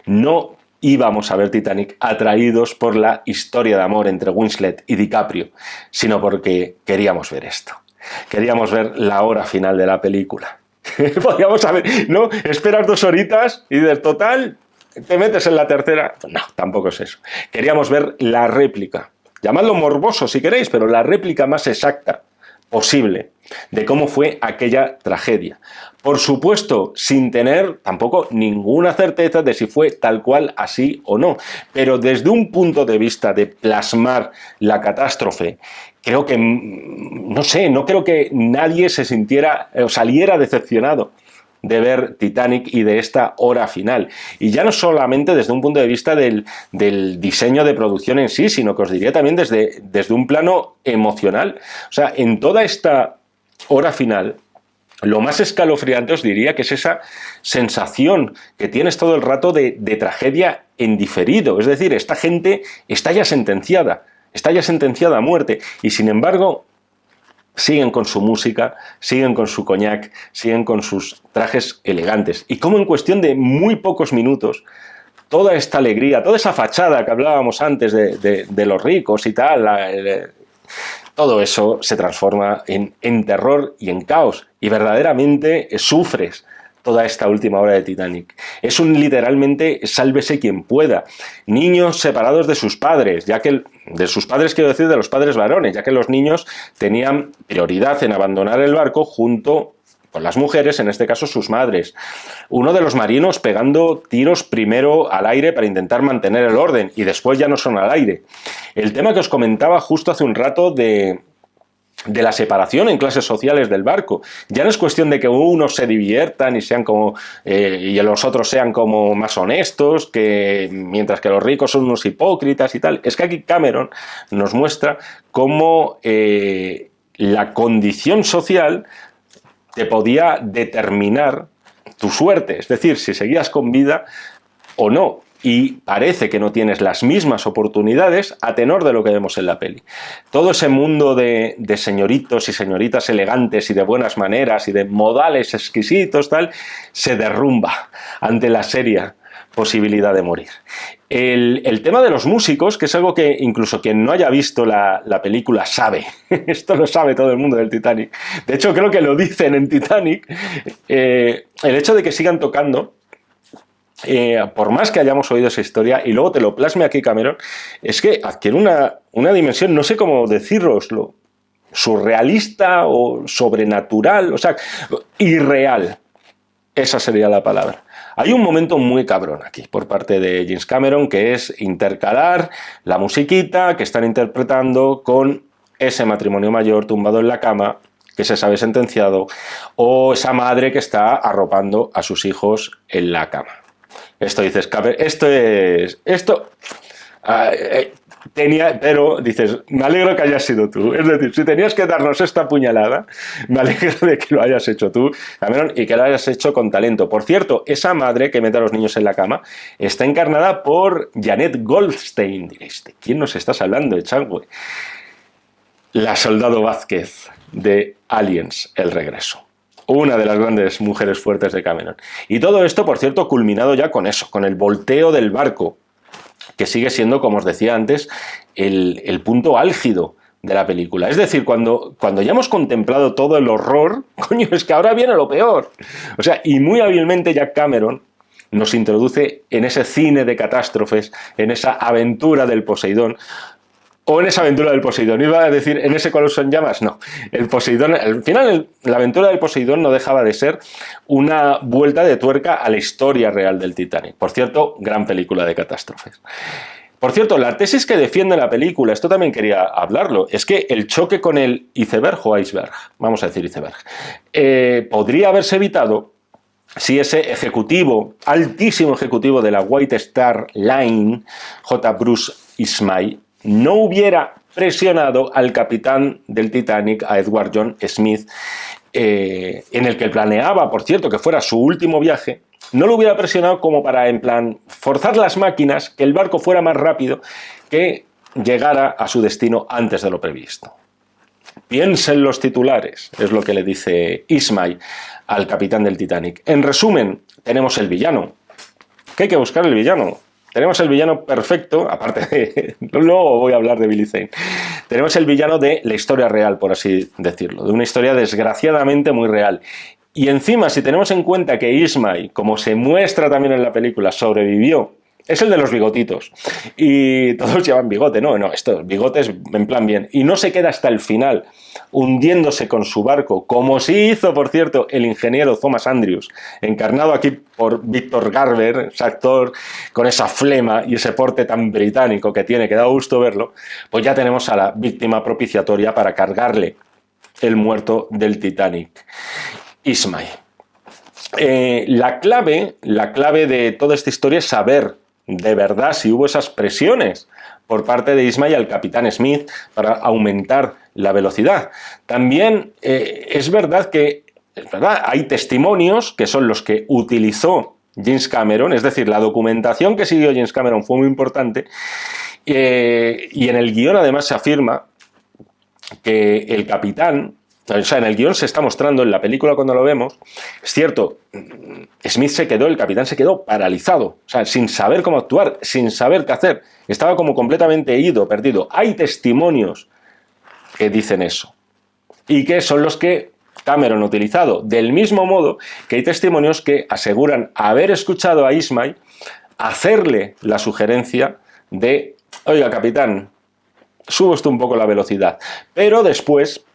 S2: no íbamos a ver Titanic atraídos por la historia de amor entre Winslet y DiCaprio, sino porque queríamos ver esto. Queríamos ver la hora final de la película. Podríamos saber, ¿no? Esperas 2 horitas y del total te metes en la tercera. Pues no, tampoco es eso. Queríamos ver la réplica. Llamadlo morboso si queréis, pero la réplica más exacta posible de cómo fue aquella tragedia. Por supuesto, sin tener tampoco ninguna certeza de si fue tal cual así o no, pero desde un punto de vista de plasmar la catástrofe, creo que, no sé, no creo que nadie se sintiera o saliera decepcionado de ver Titanic y de esta hora final. Y ya no solamente desde un punto de vista del diseño de producción en sí, sino que os diría también desde un plano emocional. O sea, en toda esta hora final, lo más escalofriante os diría que es esa sensación que tienes todo el rato de tragedia en diferido. Es decir, esta gente está ya sentenciada a muerte, y sin embargo siguen con su música, siguen con su coñac, siguen con sus trajes elegantes. Y como en cuestión de muy pocos minutos, toda esta alegría, toda esa fachada que hablábamos antes de los ricos y tal, todo eso se transforma en terror y en caos. Y verdaderamente sufres toda esta última hora de Titanic. Es literalmente sálvese quien pueda. Niños separados de sus padres, de sus padres quiero decir de los padres varones, ya que los niños tenían prioridad en abandonar el barco junto con las mujeres, en este caso sus madres. Uno de los marinos pegando tiros primero al aire para intentar mantener el orden y después ya no son al aire. El tema que os comentaba justo hace un rato de la separación en clases sociales del barco. Ya no es cuestión de que unos se diviertan y sean como y los otros sean como más honestos, mientras que los ricos son unos hipócritas y tal. Es que aquí Cameron nos muestra cómo la condición social te podía determinar tu suerte, es decir, si seguías con vida o no. Y parece que no tienes las mismas oportunidades a tenor de lo que vemos en la peli. Todo ese mundo de señoritos y señoritas elegantes y de buenas maneras y de modales exquisitos, tal, se derrumba ante la seria posibilidad de morir. El tema de los músicos, que es algo que incluso quien no haya visto la película sabe. Esto lo sabe todo el mundo del Titanic. De hecho, creo que lo dicen en Titanic. El hecho de que sigan tocando, por más que hayamos oído esa historia y luego te lo plasme aquí Cameron, es que adquiere una dimensión, no sé cómo deciroslo, surrealista o sobrenatural, o sea, irreal. Esa sería la palabra. Hay un momento muy cabrón aquí por parte de James Cameron, que es intercalar la musiquita que están interpretando con ese matrimonio mayor tumbado en la cama, que se sabe sentenciado, o esa madre que está arropando a sus hijos en la cama. Esto dices, pero dices, me alegro que hayas sido tú. Es decir, si tenías que darnos esta puñalada, me alegro de que lo hayas hecho tú, Cameron, y que lo hayas hecho con talento. Por cierto, esa madre que mete a los niños en la cama está encarnada por Janet Goldstein. Diréis, ¿de quién nos estás hablando, Echagüe? La soldado Vázquez de Aliens, el regreso. Una de las grandes mujeres fuertes de Cameron. Y todo esto, por cierto, culminado ya con eso, con el volteo del barco, que sigue siendo, como os decía antes, el punto álgido de la película. Es decir, cuando ya hemos contemplado todo el horror, coño, es que ahora viene lo peor. O sea, y muy hábilmente Jack Cameron nos introduce en ese cine de catástrofes, en esa aventura del Poseidón, o en esa aventura del Poseidón. Iba a decir, ¿en ese coloso en llamas? No. El Poseidón, al final, la aventura del Poseidón no dejaba de ser una vuelta de tuerca a la historia real del Titanic. Por cierto, gran película de catástrofes. Por cierto, la tesis que defiende la película, esto también quería hablarlo, es que el choque con el iceberg o iceberg, vamos a decir iceberg, podría haberse evitado si ese ejecutivo, altísimo ejecutivo de la White Star Line, J. Bruce Ismay, no hubiera presionado al capitán del Titanic, a Edward John Smith, en el que planeaba, por cierto, que fuera su último viaje. No lo hubiera presionado como para, en plan, forzar las máquinas, que el barco fuera más rápido, que llegara a su destino antes de lo previsto. Piensen los titulares, es lo que le dice Ismay al capitán del Titanic. En resumen, tenemos el villano. ¿Qué hay que buscar el villano? Tenemos el villano perfecto, aparte de... Luego voy a hablar de Billy Zane. Tenemos el villano de la historia real, por así decirlo, de una historia desgraciadamente muy real. Y encima, si tenemos en cuenta que Ismay, como se muestra también en la película, sobrevivió, es el de los bigotitos. Y todos llevan bigote, no, estos bigotes en plan bien. Y no se queda hasta el final, hundiéndose con su barco, como sí hizo, por cierto, el ingeniero Thomas Andrews, encarnado aquí por Victor Garber, ese actor con esa flema y ese porte tan británico que tiene, que da gusto verlo. Pues ya tenemos a la víctima propiciatoria para cargarle el muerto del Titanic, Ismay. La clave de toda esta historia es saber de verdad si hubo esas presiones por parte de Ismay al capitán Smith para aumentar la velocidad. También es verdad que hay testimonios que son los que utilizó James Cameron, es decir, la documentación que siguió James Cameron fue muy importante, y en el guión además se afirma que el capitán, o sea, en el guión se está mostrando, en la película cuando lo vemos, es cierto, el capitán se quedó paralizado, o sea, sin saber cómo actuar, sin saber qué hacer, estaba como completamente ido, perdido. Hay testimonios que dicen eso, y que son los que Cameron ha utilizado, del mismo modo que hay testimonios que aseguran haber escuchado a Ismay hacerle la sugerencia de, oiga, capitán, sube usted un poco la velocidad, pero después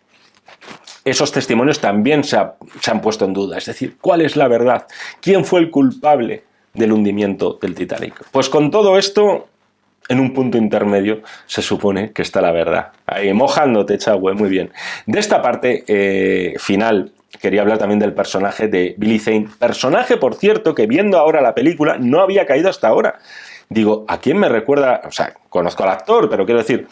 S2: esos testimonios también se han puesto en duda. Es decir, ¿cuál es la verdad? ¿Quién fue el culpable del hundimiento del Titanic? Pues con todo esto, en un punto intermedio, se supone que está la verdad. Ahí, mojándote, Chagüe, muy bien. De esta parte final, quería hablar también del personaje de Billy Zane. Personaje, por cierto, que viendo ahora la película, no había caído hasta ahora. Digo, ¿a quién me recuerda? O sea, conozco al actor, pero quiero decir,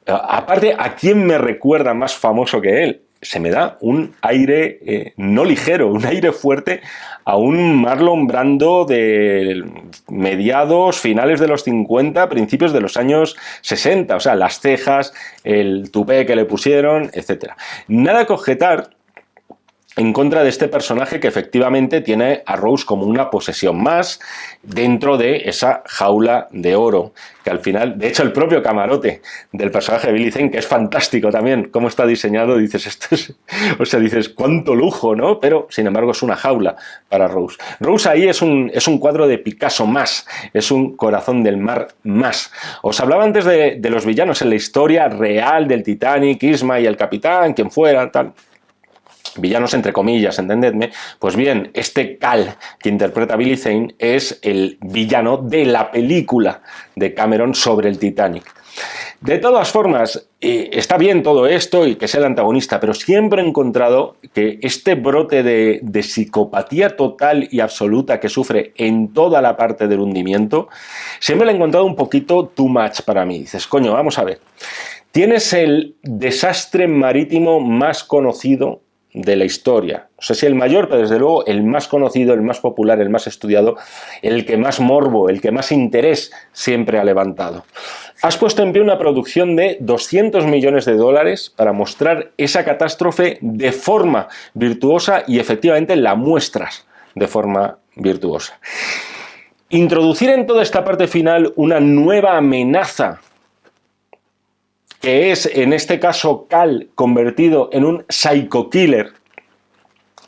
S2: aparte, ¿a quién me recuerda más famoso que él? Se me da un aire no ligero, un aire fuerte a un Marlon Brando de mediados, finales de los 50, principios de los años 60, o sea, las cejas, el tupé que le pusieron, etc. Nada que objetar en contra de este personaje que efectivamente tiene a Rose como una posesión más dentro de esa jaula de oro, que al final, de hecho el propio camarote del personaje de Billy Zane, que es fantástico también, cómo está diseñado, dices, esto es, o sea, dices, cuánto lujo, ¿no? Pero, sin embargo, es una jaula para Rose. Rose ahí es un cuadro de Picasso más, es un corazón del mar más. Os hablaba antes de los villanos en la historia real del Titanic, Ismay, el capitán, quien fuera, tal. Villanos entre comillas, entendedme. Pues bien, este Cal que interpreta Billy Zane es el villano de la película de Cameron sobre el Titanic. De todas formas, está bien todo esto y que sea el antagonista, pero siempre he encontrado que este brote de psicopatía total y absoluta que sufre en toda la parte del hundimiento, siempre lo he encontrado un poquito too much para mí. Dices, coño, vamos a ver. Tienes el desastre marítimo más conocido de la historia. No sé si el mayor, pero desde luego el más conocido, el más popular, el más estudiado, el que más morbo, el que más interés siempre ha levantado. Has puesto en pie una producción de 200 millones de dólares para mostrar esa catástrofe de forma virtuosa y efectivamente la muestras de forma virtuosa. Introducir en toda esta parte final una nueva amenaza, que es, en este caso, Cal convertido en un psycho killer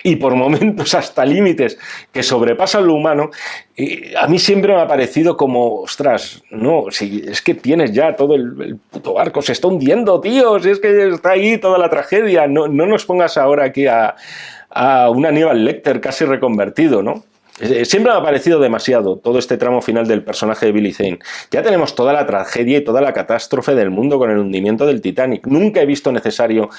S2: y por momentos hasta límites que sobrepasan lo humano, a mí siempre me ha parecido como, ostras, no, si es que tienes ya todo el puto barco, se está hundiendo, tío, si es que está ahí toda la tragedia, no nos pongas ahora aquí a un Aníbal Lecter casi reconvertido, ¿no? Siempre me ha parecido demasiado todo este tramo final del personaje de Billy Zane. Ya tenemos toda la tragedia y toda la catástrofe del mundo con el hundimiento del Titanic. Nunca he visto necesario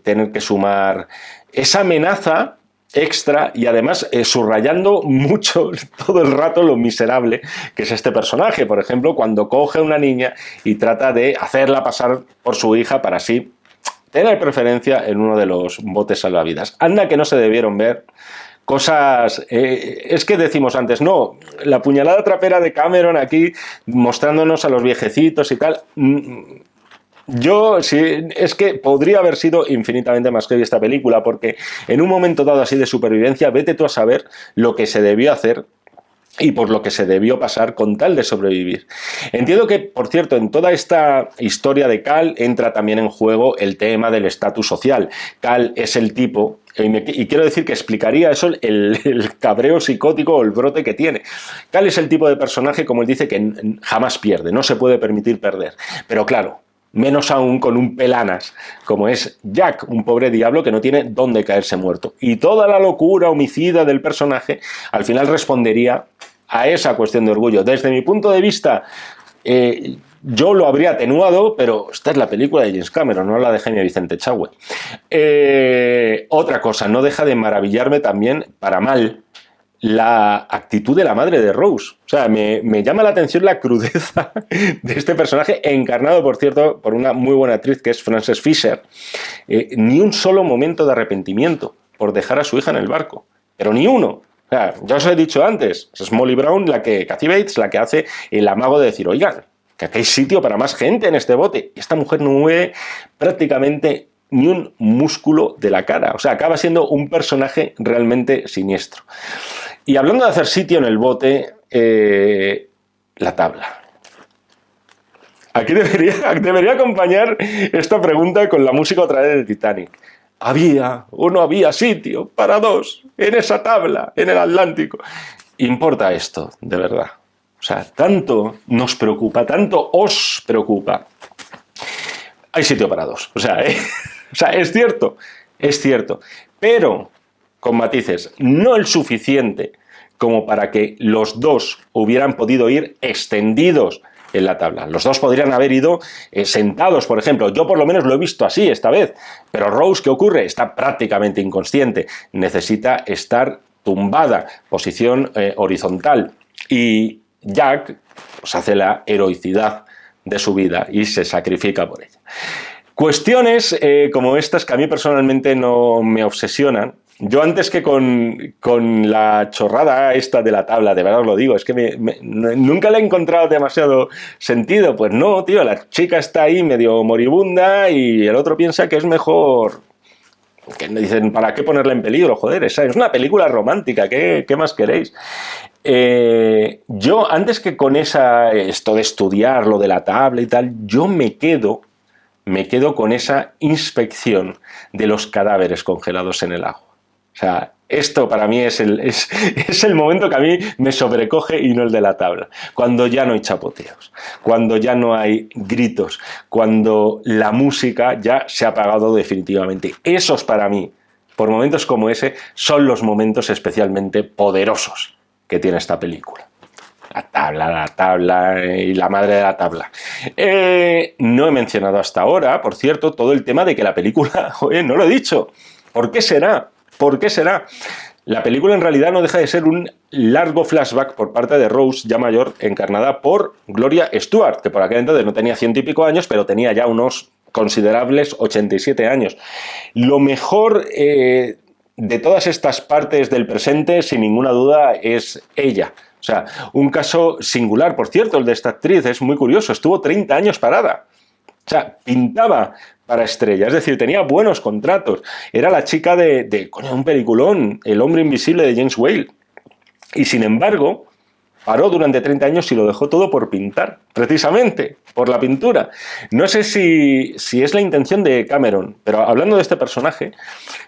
S2: tener que sumar esa amenaza extra y además subrayando mucho todo el rato lo miserable que es este personaje. Por ejemplo, cuando coge a una niña y trata de hacerla pasar por su hija para así tener preferencia en uno de los botes salvavidas. Anda que no se debieron ver cosas, es que decimos antes, no, la puñalada trapera de Cameron aquí mostrándonos a los viejecitos y tal. Yo sí, es que podría haber sido infinitamente más heavy esta película, porque en un momento dado así de supervivencia, vete tú a saber lo que se debió hacer y por lo que se debió pasar con tal de sobrevivir. Entiendo que, por cierto, en toda esta historia de Cal entra también en juego el tema del estatus social. Cal es el tipo, y quiero decir que explicaría eso el cabreo psicótico o el brote que tiene. Cal es el tipo de personaje, como él dice, que jamás pierde, no se puede permitir perder. Pero claro, menos aún con un pelanas, como es Jack, un pobre diablo que no tiene dónde caerse muerto. Y toda la locura homicida del personaje al final respondería a esa cuestión de orgullo. Desde mi punto de vista, yo lo habría atenuado, pero esta es la película de James Cameron, no la de Jaime Vicente Chagüe. Otra cosa, no deja de maravillarme también, para mal, la actitud de la madre de Rose. O sea, me llama la atención la crudeza de este personaje, encarnado, por cierto, por una muy buena actriz que es Frances Fisher. Ni un solo momento de arrepentimiento por dejar a su hija en el barco, pero ni uno. O sea, ya os he dicho antes, es Molly Brown, Kathy Bates, la que hace el amago de decir, oigan, que aquí hay sitio para más gente en este bote. Y esta mujer no mueve prácticamente ni un músculo de la cara. O sea, acaba siendo un personaje realmente siniestro. Y hablando de hacer sitio en el bote, la tabla. Aquí debería acompañar esta pregunta con la música otra vez de Titanic. ¿Había o no había sitio para dos en esa tabla, en el Atlántico? ¿Importa esto, de verdad? O sea, tanto nos preocupa, tanto os preocupa. Hay sitio para dos. O sea, es cierto, pero con matices, no el suficiente como para que los dos hubieran podido ir extendidos en la tabla. Los dos podrían haber ido sentados, por ejemplo. Yo por lo menos lo he visto así esta vez. Pero Rose, ¿qué ocurre? Está prácticamente inconsciente. Necesita estar tumbada, posición horizontal. Y Jack pues, hace la heroicidad de su vida y se sacrifica por ella. Cuestiones como estas que a mí personalmente no me obsesionan. Yo antes que con la chorrada esta de la tabla, de verdad os lo digo, es que nunca le he encontrado demasiado sentido. Pues no, tío, la chica está ahí medio moribunda y el otro piensa que es mejor... Que dicen, ¿para qué ponerla en peligro? Joder, esa es una película romántica, ¿qué más queréis? Yo, antes que con esto de estudiar lo de la tabla y tal, yo me quedo con esa inspección de los cadáveres congelados en el agua. O sea, esto para mí es el momento que a mí me sobrecoge y no el de la tabla. Cuando ya no hay chapoteos, cuando ya no hay gritos, cuando la música ya se ha apagado definitivamente. Esos para mí, por momentos como ese, son los momentos especialmente poderosos que tiene esta película. La tabla y la madre de la tabla. No he mencionado hasta ahora, por cierto, todo el tema de que la película, oye, no lo he dicho. ¿Por qué será? ¿Por qué será? La película en realidad no deja de ser un largo flashback por parte de Rose, ya mayor, encarnada por Gloria Stuart, que por aquel entonces no tenía 100 y pico años, pero tenía ya unos considerables 87 años. Lo mejor de todas estas partes del presente, sin ninguna duda, es ella. O sea, un caso singular, por cierto, el de esta actriz, es muy curioso, estuvo 30 años parada. O sea, pintaba para estrella, es decir, tenía buenos contratos. Era la chica de un peliculón, El hombre invisible de James Whale. Y sin embargo, paró durante 30 años y lo dejó todo por pintar, precisamente, por la pintura. No sé si es la intención de Cameron, pero hablando de este personaje,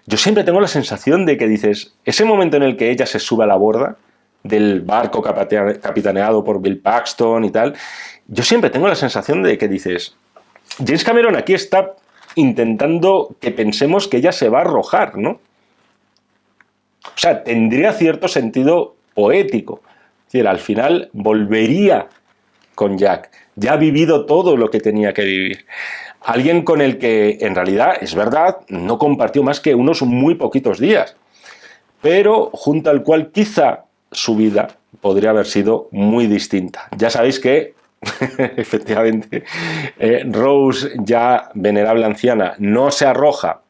S2: yo siempre tengo la sensación de que dices, ese momento en el que ella se sube a la borda del barco capitaneado por Bill Paxton y tal, yo siempre tengo la sensación de que dices, James Cameron aquí está intentando que pensemos que ella se va a arrojar, ¿no? O sea, tendría cierto sentido poético. Es decir, al final volvería con Jack. Ya ha vivido todo lo que tenía que vivir. Alguien con el que, en realidad, es verdad, no compartió más que unos muy poquitos días, pero junto al cual quizá su vida podría haber sido muy distinta. Ya sabéis que, efectivamente, Rose, ya venerable anciana, no se arroja.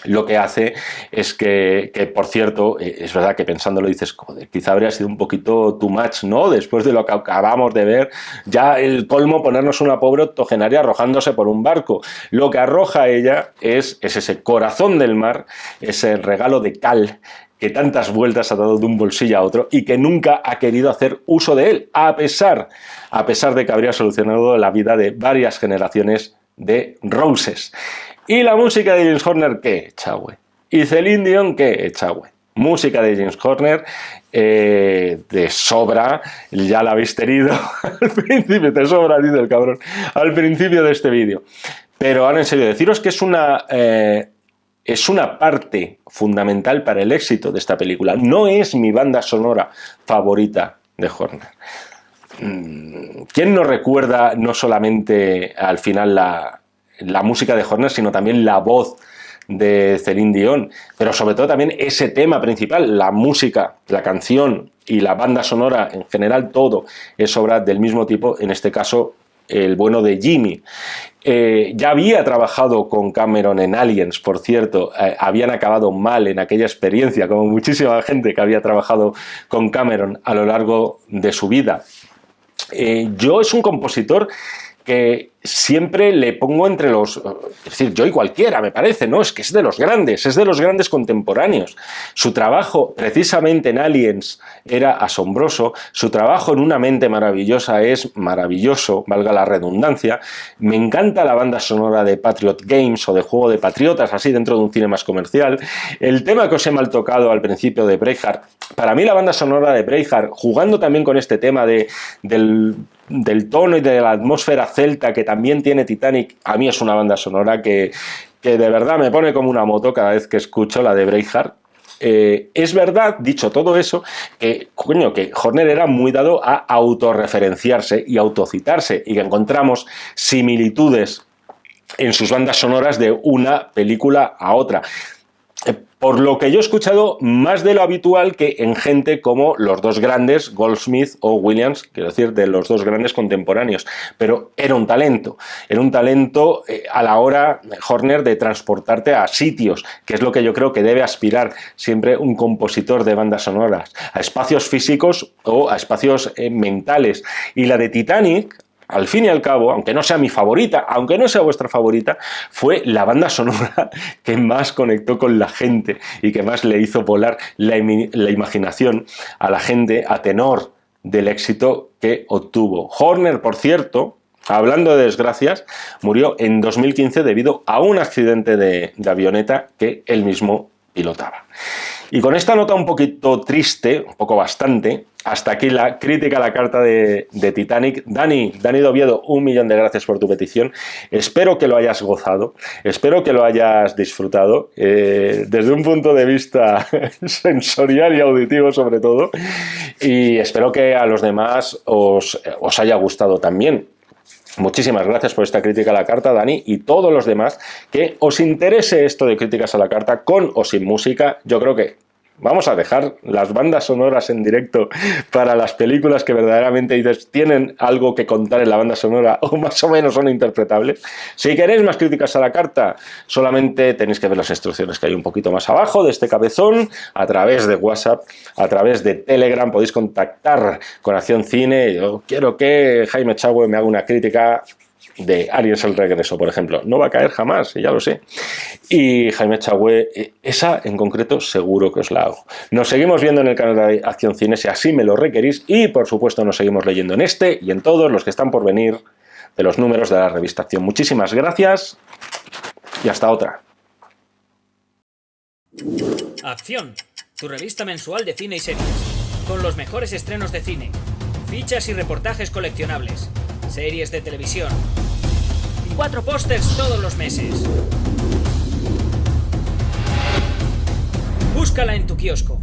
S2: Lo que hace es que por cierto, es verdad que pensándolo dices, joder, quizá habría sido un poquito too much, ¿no? Después de lo que acabamos de ver, ya el colmo ponernos una pobre octogenaria arrojándose por un barco. Lo que arroja ella es ese corazón del mar, ese regalo de cal que tantas vueltas ha dado de un bolsillo a otro y que nunca ha querido hacer uso de él, a pesar de que habría solucionado la vida de varias generaciones de Roses. Y la música de James Horner, ¿qué? Echagüe. Y Celine Dion, ¿qué? Echagüe. Música de James Horner, de sobra, ya la habéis tenido al principio, de sobra, dice el cabrón, al principio de este vídeo. Pero ahora en serio, deciros que es una parte fundamental para el éxito de esta película. No es mi banda sonora favorita de Horner. ¿Quién no recuerda no solamente al final la música de Horner, sino también la voz de Celine Dion, pero sobre todo también ese tema principal, la música, la canción y la banda sonora en general, todo es obra del mismo tipo, en este caso el bueno de Jimmy. Ya había trabajado con Cameron en Aliens, por cierto, habían acabado mal en aquella experiencia, como muchísima gente que había trabajado con Cameron a lo largo de su vida. Yo es un compositor que siempre le pongo entre los... Es decir, yo y cualquiera, me parece, ¿no? Es que es de los grandes contemporáneos. Su trabajo, precisamente en Aliens, era asombroso. Su trabajo en Una mente maravillosa es maravilloso, valga la redundancia. Me encanta la banda sonora de Patriot Games o de Juego de Patriotas, así dentro de un cine más comercial. El tema que os he mal tocado al principio de Braveheart, para mí la banda sonora de Braveheart, jugando también con este tema del tono y de la atmósfera celta que también tiene Titanic, a mí es una banda sonora que de verdad me pone como una moto cada vez que escucho la de Braveheart. Es verdad, dicho todo eso, que Horner era muy dado a autorreferenciarse y autocitarse, y que encontramos similitudes en sus bandas sonoras de una película a otra. Por lo que yo he escuchado, más de lo habitual que en gente como los dos grandes, Goldsmith o Williams, quiero decir, de los dos grandes contemporáneos. Pero era un talento a la hora, Horner, de transportarte a sitios, que es lo que yo creo que debe aspirar siempre un compositor de bandas sonoras, a espacios físicos o a espacios mentales. Y la de Titanic, al fin y al cabo, aunque no sea mi favorita, aunque no sea vuestra favorita, fue la banda sonora que más conectó con la gente y que más le hizo volar la imaginación a la gente a tenor del éxito que obtuvo. Horner, por cierto, hablando de desgracias, murió en 2015 debido a un accidente de avioneta que él mismo pilotaba. Y con esta nota un poquito triste, un poco bastante, hasta aquí la crítica a la carta de Titanic. Dani de Oviedo, 1.000.000 de gracias por tu petición. Espero que lo hayas gozado, espero que lo hayas disfrutado, desde un punto de vista sensorial y auditivo sobre todo, y espero que a los demás os haya gustado también. Muchísimas gracias por esta crítica a la carta, Dani, y todos los demás que os interese esto de críticas a la carta, con o sin música. Yo creo que vamos a dejar las bandas sonoras en directo para las películas que verdaderamente dices tienen algo que contar en la banda sonora o más o menos son interpretables. Si queréis más críticas a la carta, solamente tenéis que ver las instrucciones que hay un poquito más abajo de este cabezón, a través de WhatsApp, a través de Telegram, podéis contactar con Acción Cine. Yo quiero que Jaime Echagüe me haga una crítica de Aliens el regreso, por ejemplo. No va a caer jamás, ya lo sé. Y Jaime Echagüe, esa en concreto seguro que os la hago. Nos seguimos viendo en el canal de Acción Cine si así me lo requerís, y por supuesto nos seguimos leyendo en este y en todos los que están por venir de los números de la revista Acción. Muchísimas gracias y hasta otra.
S1: Acción, tu revista mensual de cine y series, con los mejores estrenos de cine, fichas y reportajes coleccionables, series de televisión y 4 pósters todos los meses. Búscala en tu kiosco.